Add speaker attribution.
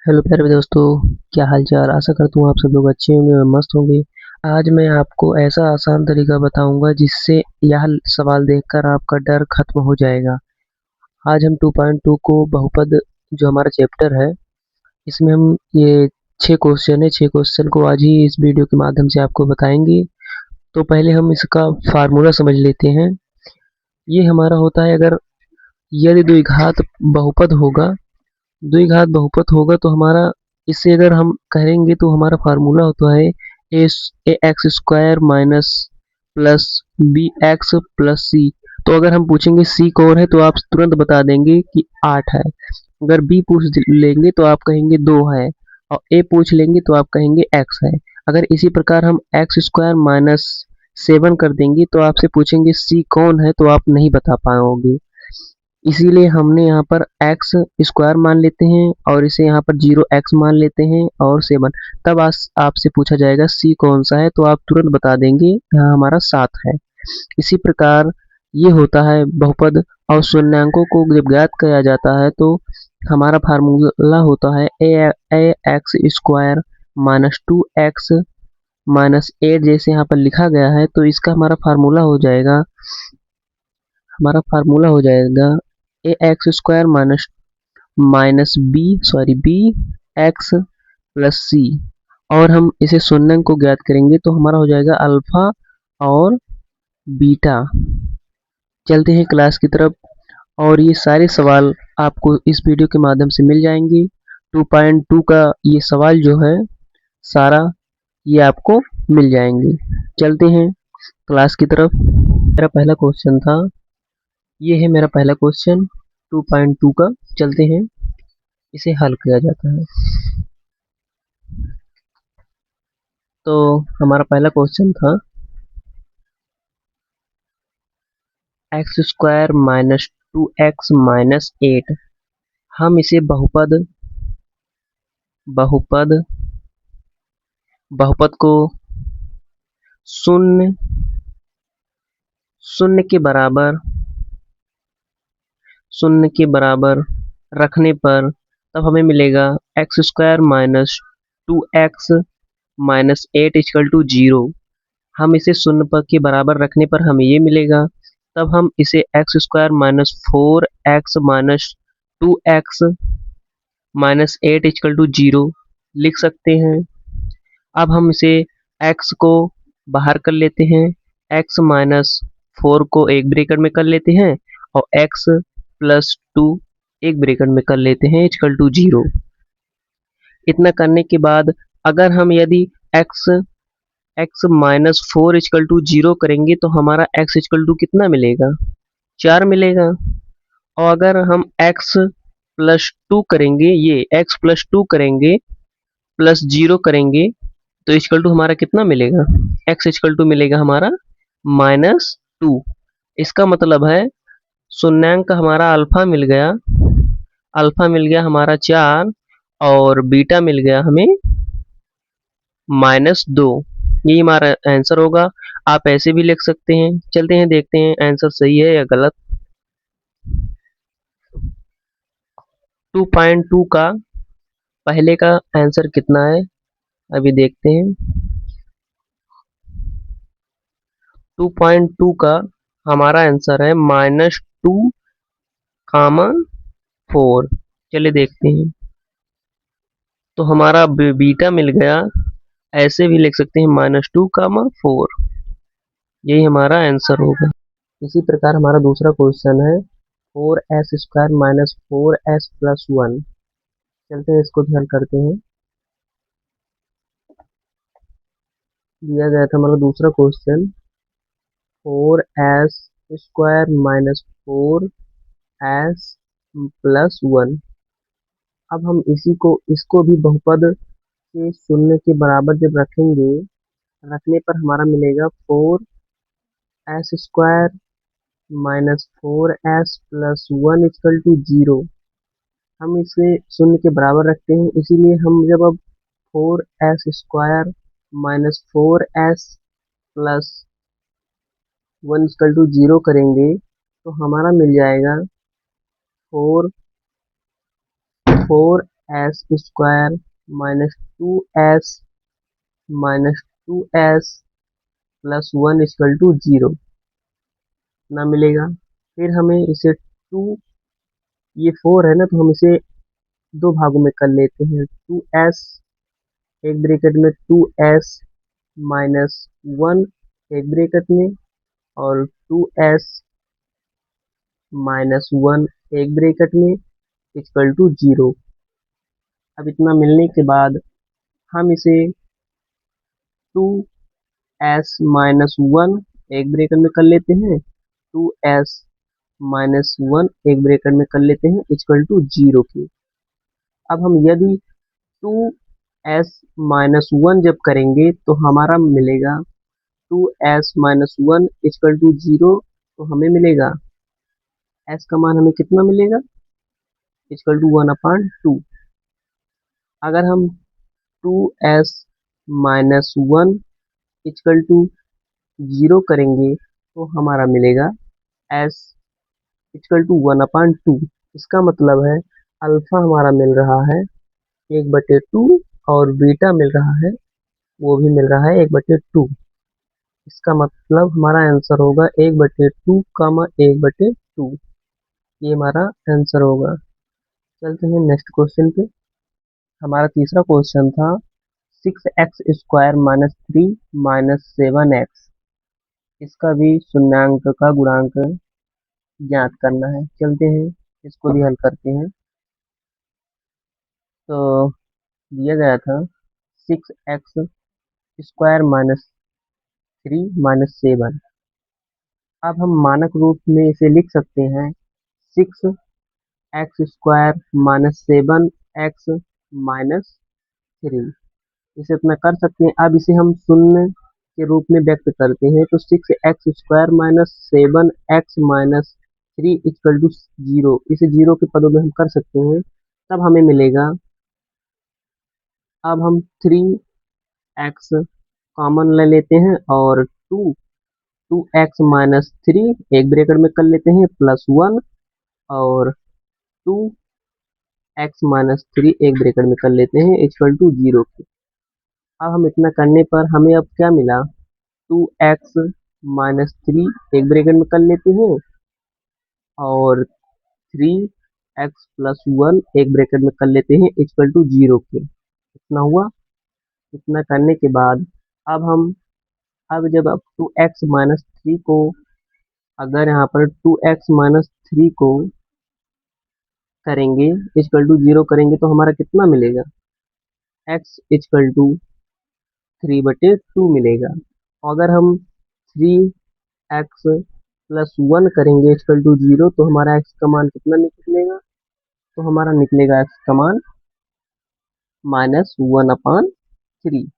Speaker 1: Hello प्यारे दोस्तों, क्या हाल चाल। आशा करता हूँ आप सब लोग अच्छे होंगे और मस्त होंगे। आज मैं आपको ऐसा आसान तरीका बताऊंगा जिससे यह सवाल देखकर आपका डर खत्म हो जाएगा। आज हम 2.2 को बहुपद जो हमारा चैप्टर है, इसमें हम ये 6 क्वेश्चन है। 6 क्वेश्चन को आज ही इस वीडियो के माध्यम से आपको बताएंगे। तो पहले हम इसका फार्मूला समझ लेते हैं। ये हमारा होता है, अगर यदि द्विघात बहुपद होगा, द्विघात बहुपद होगा तो हमारा, इससे अगर हम करेंगे तो हमारा फार्मूला होता है a x square minus plus b x plus c. तो अगर हम पूछेंगे सी कौन है तो आप तुरंत बता देंगे कि 8 है। अगर बी पूछ लेंगे तो आप कहेंगे 2 है, और ए पूछ लेंगे तो आप कहेंगे एक्स है। अगर इसी प्रकार हम एक्स स्क्वायर माइनस 7 कर देंगे तो आपसे पूछेंगे सी कौन है तो आप नहीं बता पाओगे। इसीलिए हमने यहाँ पर एक्स स्क्वायर मान लेते हैं और इसे यहाँ पर 0x मान लेते हैं और 7। तब आपसे पूछा जाएगा सी कौन सा है तो आप तुरंत बता देंगे यहाँ हमारा 7 है। इसी प्रकार ये होता है बहुपद। और शून्यांकों को जब ज्ञात किया जाता है तो हमारा फार्मूला होता है a x square minus 2x minus 8, जैसे यहाँ पर लिखा गया है। तो इसका हमारा फार्मूला हो जाएगा a x square minus minus b x plus c. और हम इसे शून्य को ज्ञात करेंगे तो हमारा हो जाएगा अल्फा और बीटा। चलते हैं क्लास की तरफ, और ये सारे सवाल आपको इस वीडियो के माध्यम से मिल जाएंगे। 2.2 का ये सवाल जो है सारा, ये आपको मिल जाएंगे। चलते हैं क्लास की तरफ। मेरा पहला क्वेश्चन था, ये है मेरा पहला क्वेश्चन 2.2 का। चलते हैं, इसे हल किया जाता है। तो हमारा पहला क्वेश्चन था x square minus 2x minus 8। हम इसे बहुपद बहुपद बहुपद को शून्य शून्य के बराबर शून्य के बराबर रखने पर तब हमें मिलेगा x square minus 2x minus 8 equal to 0। हम इसे शून्य पर के बराबर रखने पर हमें ये मिलेगा। तब हम इसे x square minus 4x minus 2x minus 8 equal to 0 लिख सकते हैं। अब हम इसे x को बाहर कर लेते हैं, x माइनस 4 को एक ब्रैकेट में कर लेते हैं और x प्लस 2 एक ब्रैकेट में कर लेते हैं इक्वल टू 0। इतना करने के बाद अगर हम यदि x x minus 4 equal to 0 करेंगे तो हमारा x इक्वल टू कितना मिलेगा, 4 मिलेगा। और अगर हम x प्लस 2 करेंगे, ये x प्लस 2 करेंगे प्लस 0 करेंगे तो इक्वल टू हमारा कितना मिलेगा, x इक्वल टू मिलेगा हमारा -2। इसका मतलब है शून्यांक हमारा अल्फा मिल गया हमारा 4 और बीटा मिल गया हमें -2। यही हमारा आंसर होगा। आप ऐसे भी लिख सकते हैं। चलते हैं देखते हैं आंसर सही है या गलत। 2.2 का पहले का आंसर कितना है अभी देखते हैं। 2.2 का हमारा आंसर है -2, 4। चलिए देखते हैं। तो हमारा बीटा मिल गया, ऐसे भी लिख सकते हैं -2, 4। यही हमारा आंसर होगा। इसी प्रकार हमारा दूसरा क्वेश्चन है 4s square minus 4s plus 1। चलते हैं इसको भी हल करते हैं। दिया गया था हमारा दूसरा question 4s square minus 4s plus 1। अब हम इसको भी बहुपद के शून्य के बराबर जब रखेंगे, रखने पर हमारा मिलेगा 4s square minus 4s plus 1 equal to 0। हम इसे शून्य के बराबर रखते हैं, इसीलिए हम जब अब 4s square minus 4s plus 1 equal to 0 करेंगे तो हमारा मिल जाएगा 4 s square minus 2s minus 2s plus 1 equal to 0 ना मिलेगा। फिर हमें इसे 2, ये 4 है ना, तो हम इसे दो भागों में कर लेते हैं। 2s, एक ब्रैकेट में 2s माइनस 1 एक ब्रैकेट में, और 2s माइनस 1 एक ब्रैकेट में इक्वल टू 0। अब इतना मिलने के बाद हम इसे 2s माइनस 1 एक ब्रैकेट में कर लेते हैं, 2s माइनस 1 एक ब्रैकेट में कर लेते हैं इक्वल टू 0 की। अब हम यदि 2s माइनस 1 जब करेंगे तो हमारा मिलेगा 2s माइनस 1 इक्वल टू 0, तो हमें मिलेगा s का मान हमें कितना मिलेगा, इक्वल टू 1/2। अगर हम 2s माइनस 1 इक्वल टू 0 करेंगे तो हमारा मिलेगा s इक्वल टू 1/2। इसका मतलब है अल्फा हमारा मिल रहा है 1/2, और बीटा मिल रहा है, वो भी मिल रहा है 1/2। इसका मतलब हमारा आंसर होगा 1/2 कामा 1/2। ये हमारा आंसर होगा। चलते हैं नेक्स्ट क्वेश्चन पे। हमारा तीसरा क्वेश्चन था 6x square minus 3 minus 7x, इसका भी शून्यांक का गुणांक ज्ञात करना है। चलते हैं इसको भी हल करते हैं। तो दिया गया था 6x स्क्वायर माइनस 3 माइनस 7। अब हम मानक रूप में इसे लिख सकते हैं 6x square minus 7x minus 3। इसे इतना कर सकते हैं। अब इसे हम शून्य के रूप में व्यक्त करते हैं, तो 6x square minus 7x minus 3 equal to 0। इसे 0 के पदों में हम कर सकते हैं, तब हमें मिलेगा। अब हम 3x कॉमन ले लेते हैं, और 2x माइनस 3 एक ब्रैकेट में कर लेते हैं प्लस 1, और 2x माइनस 3 एक ब्रैकेट में कर लेते हैं इक्वल टू 0 की। अब हम इतना करने पर हमें अब क्या मिला, 2x माइनस 3 एक ब्रैकेट में कर लेते हैं, और 3x प्लस 1 एक ब्रैकेट में कर लेते हैं इक्वल टू 0 के। इतना हुआ। इतना करने के बाद अब जब 2x माइनस 3 को, अगर यहाँ पर 2x माइनस 3 को करेंगे इक्वल टू 0 करेंगे तो हमारा कितना मिलेगा, x इक्वल टू 3/2 मिलेगा। अगर हम 3x प्लस 1 करेंगे इक्वल टू 0 तो हमारा x का मान कितना निकलेगा, तो हमारा निकलेगा x का मान -1/3।